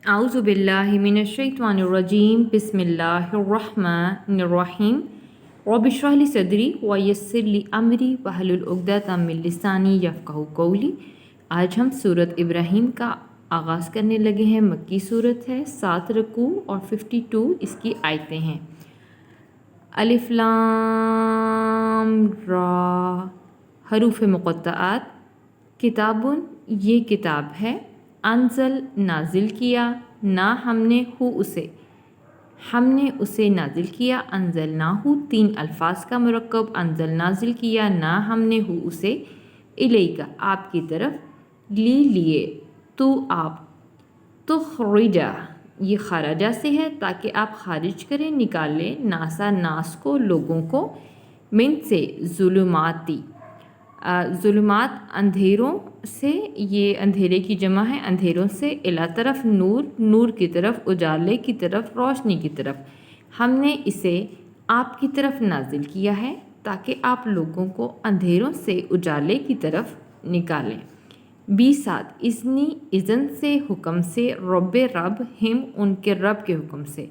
اعوذ باللہ من الشیطان الرجیم بسم اللہ الرحمن الرحیم رب اشرح لی صدری ویسر لی امری واحلل عقدۃ من لسانی یفقہوا قولی۔ آج ہم سورۃ ابراہیم کا آغاز کرنے لگے ہیں۔ مکی صورت ہے، 7 رکوع اور 52 اس کی آیتیں ہیں۔ الف لام را، حروف مقطعات۔ کتابن، یہ کتاب ہے، انزل، نازل کیا، نہ ہم نے اسے نازل کیا، انزل نہ ہو، 3 الفاظ کا مرکب، انزل نازل کیا، نہ ہم نے اسے، الیکا آپ کی طرف، لیے تو آپ، تخرجا یہ خارجہ سے ہے تاکہ آپ خارج کریں، نکالیں، ناسا ناس کو، لوگوں کو، من سے، ظلماتی، ظلمات اندھیروں سے، یہ اندھیرے کی جمع ہے، اندھیروں سے، الی طرف، نور، نور کی طرف، اجالے کی طرف، روشنی کی طرف۔ ہم نے اسے آپ کی طرف نازل کیا ہے تاکہ آپ لوگوں کو اندھیروں سے اجالے کی طرف نکالیں۔ 20 اذنی، اذن سے، حکم سے، رب ہم ان کے رب کے حکم سے،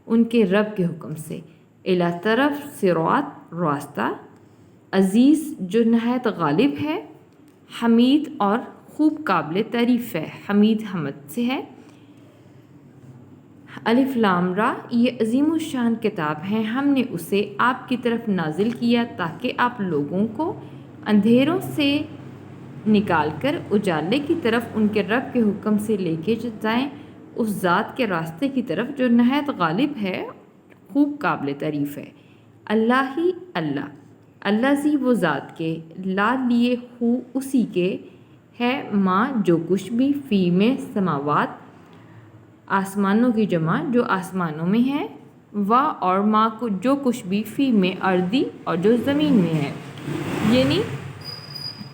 ان کے رب کے حکم سے، الی طرف، صراط راستہ، عزیز جو نہایت غالب ہے، حمید اور خوب قابل تعریف ہے، حمید حمد سے ہے۔ الف لام را، یہ عظیم الشان کتاب ہے، ہم نے اسے آپ کی طرف نازل کیا تاکہ آپ لوگوں کو اندھیروں سے نکال کر اجالے کی طرف ان کے رب کے حکم سے لے کے جائیں، اس ذات کے راستے کی طرف جو نہایت غالب ہے، خوب قابل تعریف ہے۔ اللہ ہی اللہ، اللہ زی وہ ذات کے، لا لیے ہو اسی کے، ہے، ماں جو کچھ بھی، فی میں، سماوات آسمانوں کی جمع جو آسمانوں میں ہے، وا اور ماں کو جو کچھ بھی، فی میں اردی اور جو زمین میں ہے، یعنی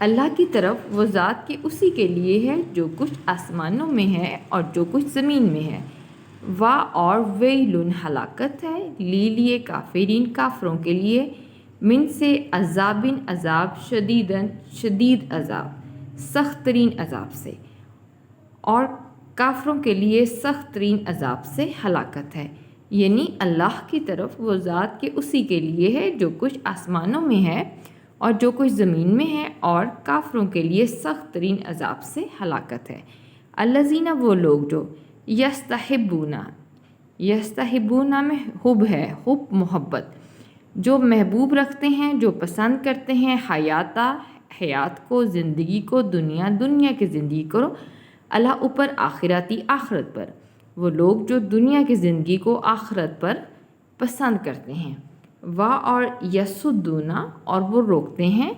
اللہ کی طرف وہ ذات کے اسی کے لیے ہے جو کچھ آسمانوں میں ہے اور جو کچھ زمین میں ہے۔ وا اور ویلن ہلاکت ہے، لیے کافرین کافروں کے لیے، من سے، عذابن عذاب، شدیدن شدید عذاب، سخت ترین عذاب سے، اور کافروں کے لیے سخت ترین عذاب سے ہلاکت ہے، یعنی اللہ کی طرف وہ ذات کے اسی کے لیے ہے جو کچھ آسمانوں میں ہے اور جو کچھ زمین میں ہے، اور کافروں کے لیے سخت ترین عذاب سے ہلاکت ہے۔ الذین وہ لوگ جو، یستحبون میں حب ہے، حب محبت، جو محبوب رکھتے ہیں، جو پسند کرتے ہیں، حیات کو، زندگی کو، دنیا کی زندگی کو، اللہ اوپر، آخراتی آخرت پر، وہ لوگ جو دنیا کی زندگی کو آخرت پر پسند کرتے ہیں۔ وا اور یسدون، اور وہ روکتے ہیں،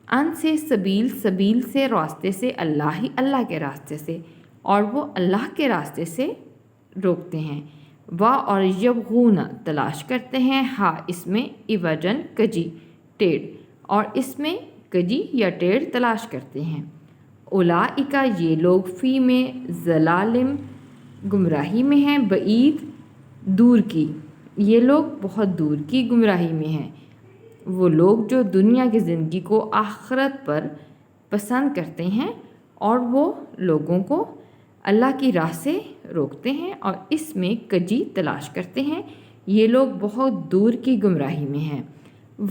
ان سے، سبیل سے، راستے سے، اللہ کے راستے سے، اور وہ اللہ کے راستے سے روکتے ہیں۔ وا اور یبغون، تلاش کرتے ہیں، ہاں اس میں، عوجن کجی، ٹیڑھ، اور اس میں کجی یا ٹیڑھ تلاش کرتے ہیں۔ اولئک یہ لوگ، فی میں، ضلالم گمراہی میں ہیں، بعید دور کی، یہ لوگ بہت دور کی گمراہی میں ہیں۔ وہ لوگ جو دنیا کی زندگی کو آخرت پر پسند کرتے ہیں اور وہ لوگوں کو اللہ کی راہ سے روکتے ہیں اور اس میں کجی تلاش کرتے ہیں، یہ لوگ بہت دور کی گمراہی میں ہیں۔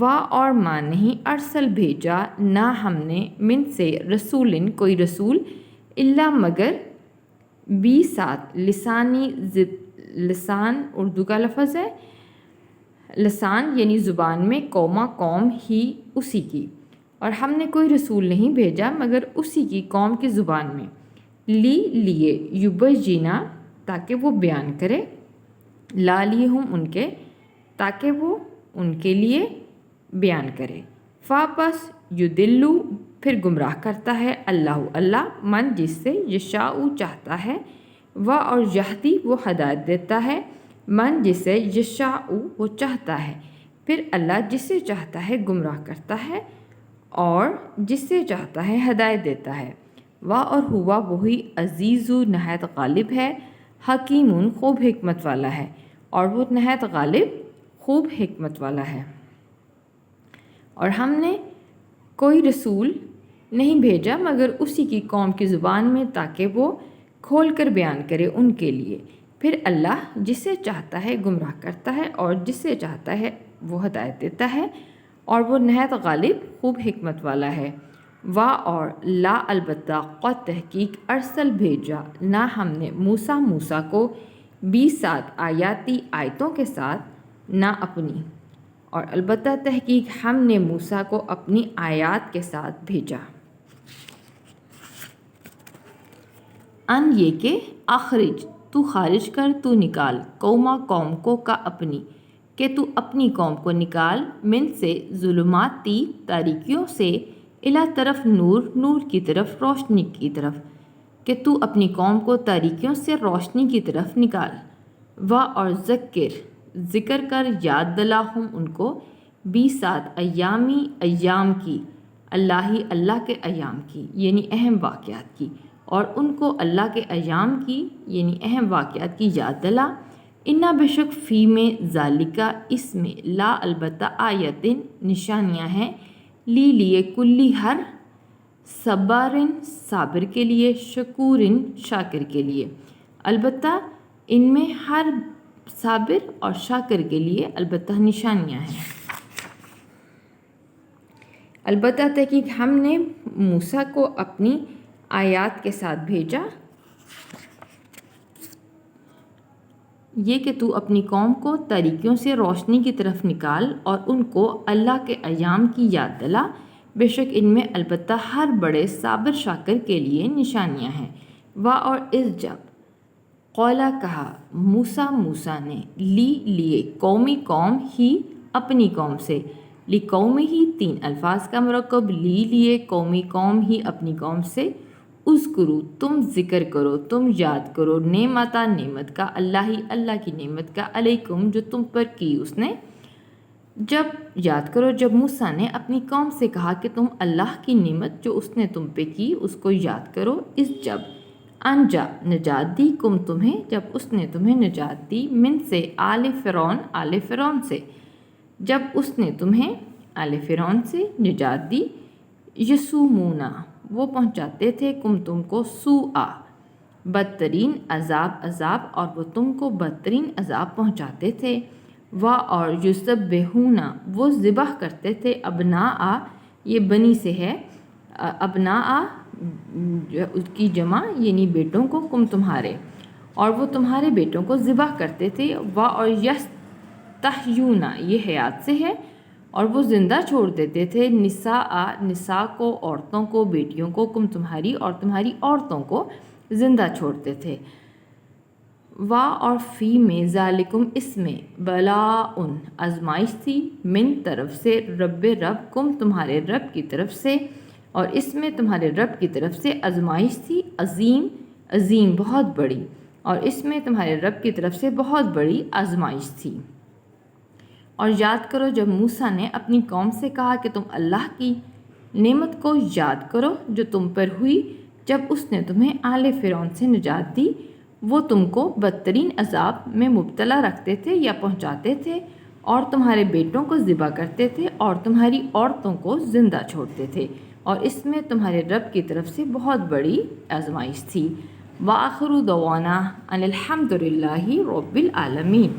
وا اور ماں نہیں، ارسل بھیجا، نہ ہم نے، من سے، رسولن کوئی رسول، الا مگر، 20 لسانی، لسان اردو کا لفظ ہے، لسان یعنی زبان میں، قوم ہی اسی کی، اور ہم نے کوئی رسول نہیں بھیجا مگر اسی کی قوم کی زبان میں، لیے یبینا تاکہ وہ بیان کرے، لا لیے ہم ان کے، تاکہ وہ ان کے لیے بیان کرے، پس یدلو پھر گمراہ کرتا ہے، اللہ من جس سے، یشاء چاہتا ہے، و اور یہدی وہ ہدایت دیتا ہے، من جسے، یشاء وہ چاہتا ہے، پھر اللہ جسے چاہتا ہے گمراہ کرتا ہے اور جس سے چاہتا ہے ہدایت دیتا ہے۔ و اور ہوا وہی، عزیز نہایت غالب ہے، حکیم خوب حکمت والا ہے، اور وہ نہایت غالب خوب حکمت والا ہے۔ اور ہم نے کوئی رسول نہیں بھیجا مگر اسی کی قوم کی زبان میں تاکہ وہ کھول کر بیان کرے ان کے لیے۔ پھر اللہ جسے چاہتا ہے گمراہ کرتا ہے اور جسے چاہتا ہے وہ ہدایت دیتا ہے، اور وہ نہایت غالب خوب حکمت والا ہے۔ اور لا البتہ قد تحقیق ارسل بھیجا نہ ہم نے موسیٰ کو 20 آیتوں کے ساتھ نہ اپنی، اور البتہ تحقیق ہم نے موسیٰ کو اپنی آیات کے ساتھ بھیجا۔ یہ کہ اخرج تو خارج کر، تو نکال، قوم کو کا اپنی، کہ تو اپنی قوم کو نکال، من سے ظلماتی تاریکیوں سے، الی طرف نور کی طرف، روشنی کی طرف، کہ تو اپنی قوم کو تاریکیوں سے روشنی کی طرف نکال۔ اور ذکر کر، یاد دلا ہم ان کو 20 ایام کی، اللہ کے ایام کی یعنی اہم واقعات کی، اور ان کو اللہ کے ایام کی یعنی اہم واقعات کی یاد دلا۔ انا بے شک فی میں ذالکہ اس میں، لا البتہ آیتن نشانیاں ہیں، لیے کلی ہر صبارن صابر کے لیے، شکورن شاکر کے لیے، البتہ ان میں ہر صابر اور شاکر کے لیے البتہ نشانیاں ہیں۔ البتہ تحقیق ہم نے موسیٰ کو اپنی آیات کے ساتھ بھیجا، یہ کہ تو اپنی قوم کو تاریکیوں سے روشنی کی طرف نکال اور ان کو اللہ کے ایام کی یاد دلا، بے شک ان میں البتہ ہر بڑے صابر شاکر کے لیے نشانیاں ہیں۔ اور اس جب قولا کہا موسیٰ نے، لیے قوم ہی اپنی قوم سے، قوم ہی 3 الفاظ کا مرکب، لیے قوم ہی اپنی قوم سے، اذکروا تم ذکر کرو، تم یاد کرو، نعمت کا، اللہ کی نعمت کا، علیکم جو تم پر کی اس نے۔ جب یاد کرو جب موسیٰ نے اپنی قوم سے کہا کہ تم اللہ کی نعمت جو اس نے تم پہ کی اس کو یاد کرو، اس جب انجا نجات دی کم تمہیں، جب اس نے تمہیں نجات دی، من سے آل فرعون سے، جب اس نے تمہیں آل فرعون سے نجات دی، یسومونا وہ پہنچاتے تھے تم کو سوء بدترین عذاب، اور وہ تم کو بدترین عذاب پہنچاتے تھے۔ اور یذبحون وہ ذبح کرتے تھے، ابناء یہ بنی سے ہے، ابناء اس کی جمع یعنی بیٹوں کو، کم تمہارے، اور وہ تمہارے بیٹوں کو ذبح کرتے تھے۔ اور یستحیون یہ حیات سے ہے، اور وہ زندہ چھوڑ دیتے تھے، نساء کو، عورتوں کو، بیٹیوں کو، کم تمہاری اور تمہاری عورتوں کو زندہ چھوڑتے تھے۔ اور فی میں ذالکم اس میں، بلاء آزمائش تھی، من طرف سے، رب کم تمہارے رب کی طرف سے، اور اس میں تمہارے رب کی طرف سے آزمائش تھی، عظیم بہت بڑی، اور اس میں تمہارے رب کی طرف سے بہت بڑی آزمائش تھی۔ اور یاد کرو جب موسیٰ نے اپنی قوم سے کہا کہ تم اللہ کی نعمت کو یاد کرو جو تم پر ہوئی جب اس نے تمہیں آل فرعون سے نجات دی، وہ تم کو بدترین عذاب میں مبتلا رکھتے تھے یا پہنچاتے تھے، اور تمہارے بیٹوں کو ذبح کرتے تھے اور تمہاری عورتوں کو زندہ چھوڑتے تھے، اور اس میں تمہارے رب کی طرف سے بہت بڑی آزمائش تھی۔ وآخر دعوانا ان الحمد للہ رب العالمین۔